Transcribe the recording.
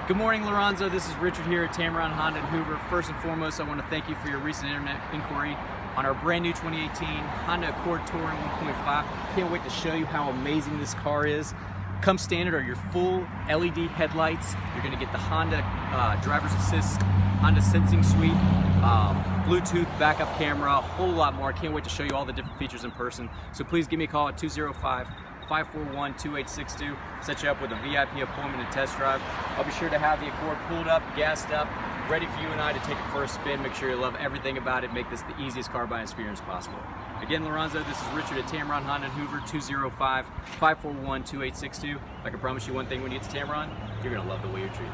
Good morning, Loranzo. This is Richard here at Tameron Honda in Hoover. First and foremost, I want to thank you for your recent internet inquiry on our brand new 2018 Honda Accord Touring 1.5. Can't wait to show you how amazing this car is. Come standard are your full LED headlights. You're going to get the Honda Driver's Assist, Honda Sensing Suite, Bluetooth backup camera, a whole lot more. I can't wait to show you all the different features in person. So please give me a call at 205-541-2862. Set you up with a VIP appointment and test drive. I'll be sure to have the Accord pulled up, gassed up, ready for you and I to take it for a spin. Make sure you love everything about it. Make this the easiest car buying experience possible. Again, Loranzo, this is Richard at Tameron Honda in Hoover, 205-541-2862. If I can promise you one thing when you get to Tameron, you're going to love the way you're treated.